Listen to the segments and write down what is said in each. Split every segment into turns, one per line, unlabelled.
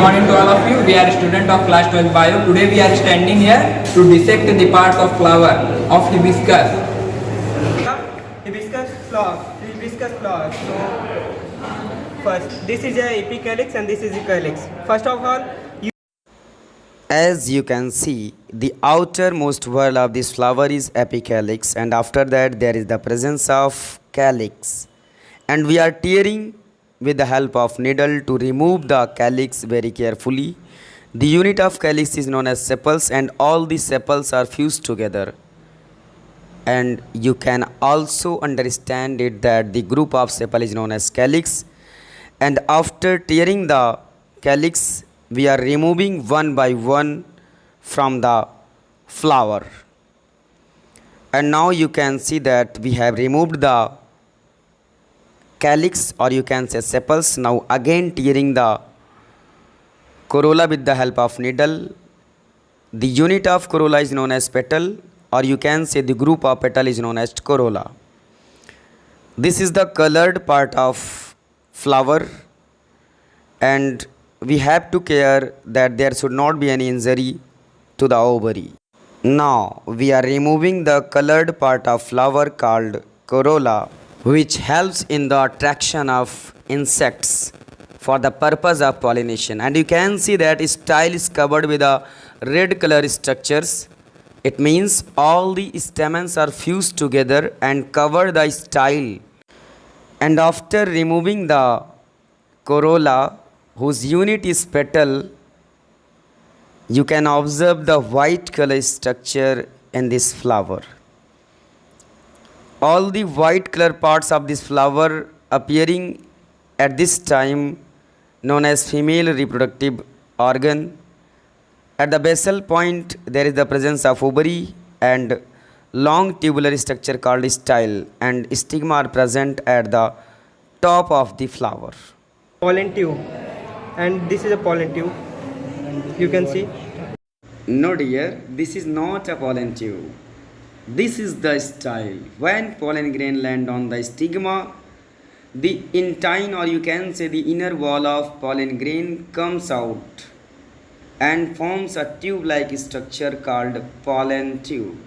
morning to all of you. We are student of class 12 bio. Today we are standing here to dissect the parts of flower of hibiscus.
Hibiscus flower. So first, this is a epicalyx and this is a calyx. First of all,
as you can see, the outermost whorl of this flower is epicalyx, and after that there is the presence of calyx, and we are tearing with the help of needle to remove the calyx very carefully. The unit of calyx is known as sepals, and all the sepals are fused together. And you can also understand it that the group of sepal is known as calyx, and after tearing the calyx we are removing one by one from the flower. And now you can see that we have removed the calyx, or you can say sepals. Now again tearing the corolla with the help of needle. The unit of corolla is known as petal, or you can say the group of petal is known as corolla. This is the colored part of flower, and we have to care that there should not be any injury to the ovary. Now we are removing the colored part of flower called corolla, which helps in the attraction of insects for the purpose of pollination. And you can see that style is covered with a red color structures. It means all the stamens are fused together and cover the style. And after removing the corolla, whose unit is petal, you can observe the white color structure in this flower. All the white color parts of this flower appearing at this time known as female reproductive organ. At the basal point there is the presence of ovary and long tubular structure called style, and stigma are present at the top of the flower.
pollen tube, and this is a pollen tube. You can see.
No dear, this is not a pollen tube. This is the style. When pollen grain land on the stigma, the intine, or you can say the inner wall of pollen grain comes out and forms a tube-like structure called pollen tube.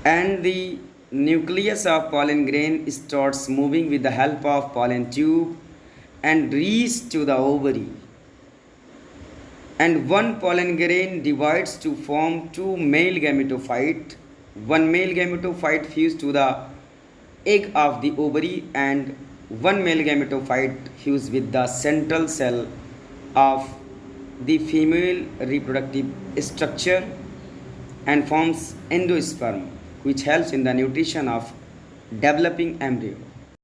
And the nucleus of pollen grain starts moving with the help of pollen tube and reach to the ovary. And one pollen grain divides to form two male gametophyte. One male gametophyte fused to the egg of the ovary, and one male gametophyte fused with the central cell of the female reproductive structure and forms endosperm, which helps in the nutrition of developing embryo.